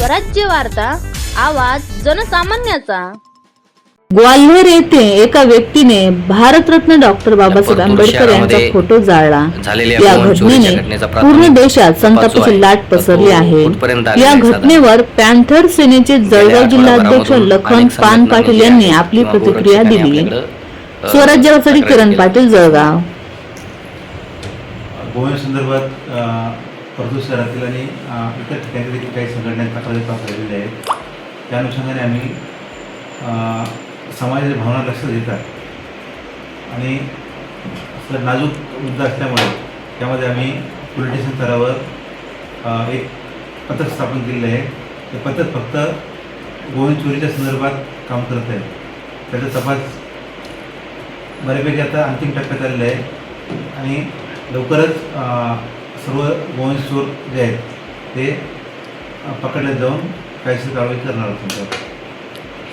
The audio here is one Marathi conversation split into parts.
स्वराज्य वार्ता, आवाज जनसामान्याचा। ग्वाल्हेर येथे एका व्यक्तीने भारतरत्न डॉक्टर बाबासाहेब आंबेडकर यांचा फोटो जाळला। या घटनेने पूर्ण देशात संतापाची लाट पसरली आहे। या घटनेवर पॅन्थर सेनेचे जळगाव जिल्हाध्यक्ष लखन पान पाटील यांनी आपली प्रतिक्रिया दिली। स्वराज्यासाठी किरण पाटील, जळगाव। गोव्या संदर्भात परतूर शहरातील आणि इतर ठिकाणी देखील काही संघटना तक्रारी पाठवलेल्या आहेत। त्या अनुषंगाने आम्ही समाजाच्या भावना लक्षात घेतात आणि नाजूक मुद्दा असल्यामुळे त्यामध्ये आम्ही पोलीस स्टेशन स्तरावर एक पथक स्थापन केलेलं आहे। ते पथक फक्त गोवन चोरीच्या संदर्भात काम करत आहे। त्याचा तपास बऱ्यापैकी आता अंतिम टप्प्यात आलेला आहे आणि लवकरच सर्व गोवन चोर जे आहेत ते पकडले जाऊन कायदेशीर कारवाई करणार आहोत।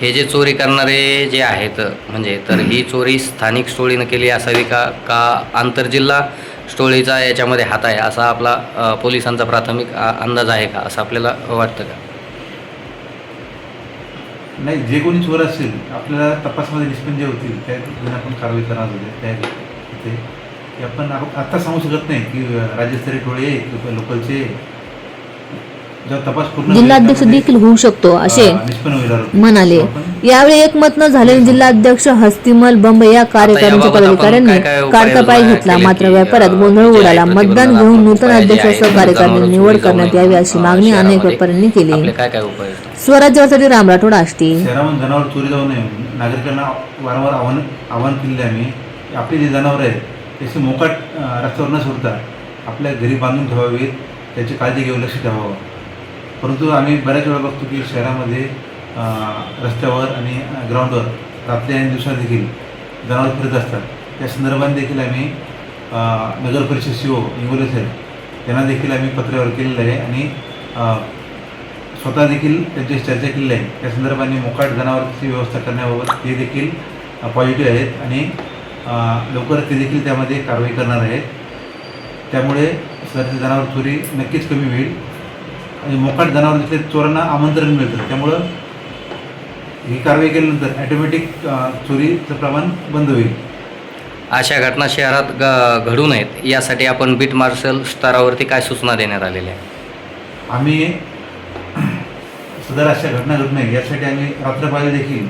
हे जे चोरी करणारे जे आहेत म्हणजे तर ही चोरी स्थानिक टोळीनं केली असावी का आंतरजिल्हा टोळीचा याच्यामध्ये हात आहे असा आपला पोलिसांचा प्राथमिक अंदाज आहे का असं आपल्याला वाटतं का? नाही, जे कोणी चोर असतील आपल्याला तपासामध्ये निष्पन्न होतील त्या आपण कारवाई करणार होते। त्या आपण आत्ता सांगू शकत नाही की राज्यस्तरीय टोळी आहे किंवा लोकलचे जिल्हाध्यक्ष देखील होऊ शकतो असे म्हणाले। यावेळी एकमत न झाल्याने जिल्हाध्यक्ष हस्तिमल बंब या कार्यकारिणीच्या पदाधिकाऱ्यांनी काढता पाय घेतला। मात्र व्यापारात गोंधळ उडाला। मतदान घेऊन नूतन अध्यक्षासह कार्यकारिणी निवड करण्यात यावी अशी मागणी अनेक व्यापाऱ्यांनी केली। स्वराज्यासाठी राम राठोड, आष्टी। शहरामध्ये जनावर चोरी जाऊ नये नागरिकांना वारंवार आवाहन केले आम्ही। आपली जी जनावर आहेत त्याची मोकाट रस्त्यावर न सोडता आपल्या घरी बांधून ठेवावीत, त्याची काळजी घेऊन लक्ष ठेवावं। परंतु आम्ही बऱ्याच वेळा बघतो की शहरामध्ये रस्त्यावर आणि ग्राउंडवर रात्री आणि दिवसात देखील जनावर फिरत असतात। त्या संदर्भात देखील आम्ही नगर परिषद CO इंगोले साहेब यांना देखील आम्ही पत्रावर केलेलं आहे आणि स्वतः देखील त्यांच्याशी चर्चा केलेली आहे। त्या संदर्भाने मोकाट जनावरांची व्यवस्था करण्याबाबत ते देखील पॉझिटिव्ह आहेत आणि लवकरच ते देखील त्यामध्ये कारवाई करणार आहेत। त्यामुळे सध्याची जनावर चोरी नक्कीच कमी होईल आणि मोकाट जनावर दिसले चोरांना आमंत्रण मिळतं। त्यामुळं ही कारवाई केल्यानंतर ॲटोमॅटिक चोरीचं प्रमाण बंद होईल। अशा घटना शहरात घडू नयेत यासाठी आपण बीट मार्शल स्तरावरती काय सूचना देण्यात आलेल्या आहे? आम्ही सदर अशा घटना घडू नये यासाठी आम्ही रात्रपाळी देखील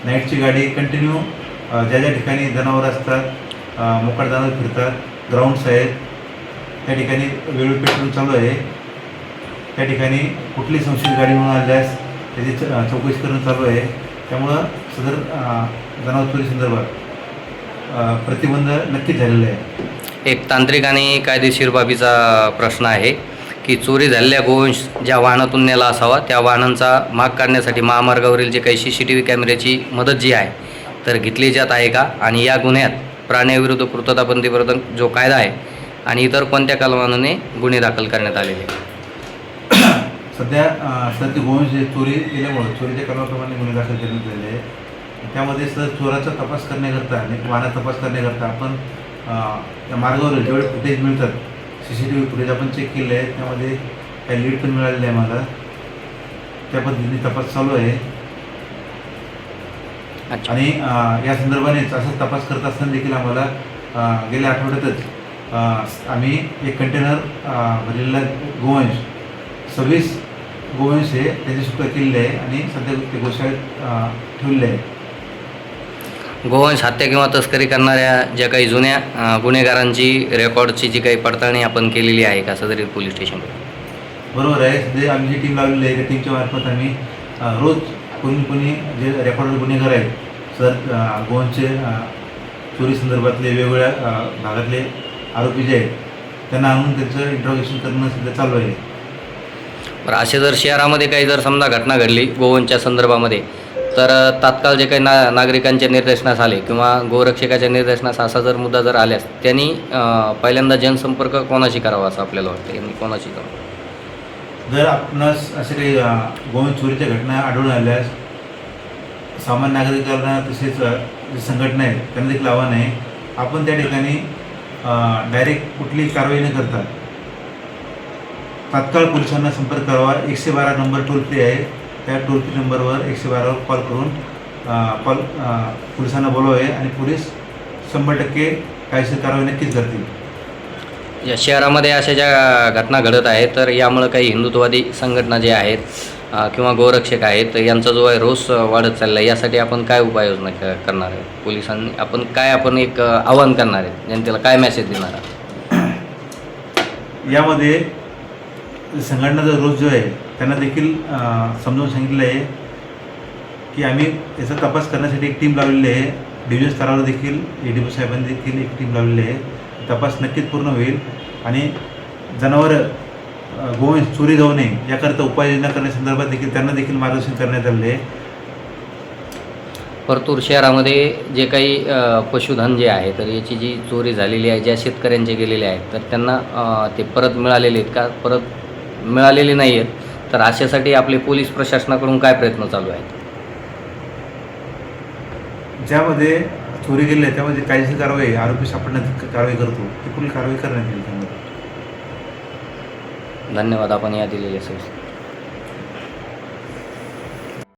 नाईटची गाडी कंटिन्यू ज्या ज्या ठिकाणी जनावरं असतात, मोकाट जनावर फिरतात, ग्राउंड्स आहेत त्या ठिकाणी वेळोवेळी पेट्रोल चालू आहे। त्या ठिकाणी कुठली संशयित गाडी म्हणून आल्यास त्याची चौकशी करणं चालू आहे। त्यामुळं सदर जनावर चोरी संदर्भात प्रतिबंध नक्कीच झालेला आहे। एक तांत्रिक आणि कायदेशीर बाबीचा प्रश्न आहे की चोरी झालेल्या गोवंश ज्या वाहनातून नेला असावा त्या वाहनांचा माग काढण्यासाठी महामार्गावरील जे काही CCTV कॅमेऱ्याची मदत जी आहे तर घेतली जात आहे का? आणि या गुन्ह्यात प्राण्याविरुद्ध कृतता प्रतिबंधक जो कायदा आहे आणि इतर कोणत्या कलमाने गुन्हे दाखल करण्यात आलेले आहेत? सध्या गोवंश चोरी केल्यामुळे चोरीच्या कलमाप्रमाणे गुन्हे दाखल करण्यात आलेले आहे। त्यामध्ये चोराचा तपास करण्याकरता आणि वाहनाचा तपास करण्याकरता आपण त्या मार्गावर जेवढे फुटेज मिळतात CCTV फुटेज आपण चेक केले आहे। त्यामध्ये काही लीड पण मिळालेले आहे मला। त्या पद्धतीने तपास चालू आहे आणि या संदर्भानेच असं तपास करत असताना देखील आम्हाला गेल्या आठवड्यातच आम्ही एक कंटेनर भरलेला गोवंश 26 गोवंश हे त्याची सुटका केलेली आहे आणि सध्या ते गोशाळेत ठेवलेले आहे। गोवंश हत्या किंवा तस्करी करणाऱ्या ज्या काही जुन्या गुन्हेगारांची रेकॉर्डची जी काही पडताळणी आपण केलेली आहे का सदरील पोलीस स्टेशन? बरोबर आहे। सध्या आम्ही जी टीम लावलेली आहे त्या टीमच्या मार्फत आम्ही रोज कोणी जे रेकॉर्डेड गुन्हेगार आहेत सर गोवंशचे चोरी संदर्भातले वेगवेगळ्या भागातले आरोपी जे आहेत त्यांना आणून त्यांचं इंट्रोगेशन करणं सध्या चालू आहे। बरं, असे जर शहरामध्ये काही जर समजा घटना घडली गोवंशच्या संदर्भामध्ये तर तात्काळ जे काही नागरिकांच्या निर्देशनास आले किंवा गोरक्षकाच्या निर्देशनास असा जर मुद्दा जर आल्यास त्यांनी पहिल्यांदा जनसंपर्क कोणाशी करावा असं आपल्याला वाटतं? यांनी कोणाशी करावं? जर आपणास असे काही गोवंश चोरीच्या घटना आढळून आल्यास सामान्य नागरिकांना तसेच जे संघटना आहेत त्यांना देखील आव्हान आहे आपण त्या ठिकाणी डायरेक्ट कुठलीही कारवाई न करता तात्काळ पोलिसांना संपर्क करावा. 112 नंबर टोल फ्री आहे. त्या टोल फ्री नंबरवर 112वर कॉल करून पोलिसांना बोलवावे आणि पोलीस 100% कायदेशीर कारवाई नक्कीच करतील. या शहरामध्ये अशा ज्या घटना घडत आहेत तर यामुळे काही हिंदुत्ववादी संघटना जे आहेत किंवा गोरक्षक आहेत यांचा जो आहे रोष वाढत चालला आहे, यासाठी आपण काय उपाययोजना करणार आहे? पोलिसांनी आपण एक आवाहन करणार आहे, जनतेला काय मेसेज देणार आहे? यामध्ये संघटनाचा रोष जो आहे त्यांना देखील समजावून सांगितलं आहे की आम्ही याचा तपास करण्यासाठी एक टीम लावलेली आहे. डिव्हिजन स्तरावर देखील ADP साहेबांनी देखील एक टीम लावलेली आहे. तपास नक्कीच पूर्ण होईल आणि जनावरं गोवंश चोरी जाऊ नये याकरता उपाययोजना करण्यासंदर्भात देखील त्यांना देखील मार्गदर्शन करण्यात आले आहे. परतूर शहरामध्ये जे काही पशुधन जे आहे तर याची जी चोरी झालेली आहे, ज्या शेतकऱ्यांचे गेलेले आहेत तर त्यांना ते परत मिळालेले आहेत का? परत मिळालेले नाही आहेत तर अशासाठी आपले पोलीस प्रशासनाकडून काय प्रयत्न चालू आहेत? ज्यामध्ये चोरी गेली आहे त्यामध्ये कायदेशीर कारवाई आरोपी सापडण्यात कारवाई करतो ती पुढील कारवाई करण्यात येईल. त्यामध्ये धन्यवाद आपण या दिलेल्या सूचना.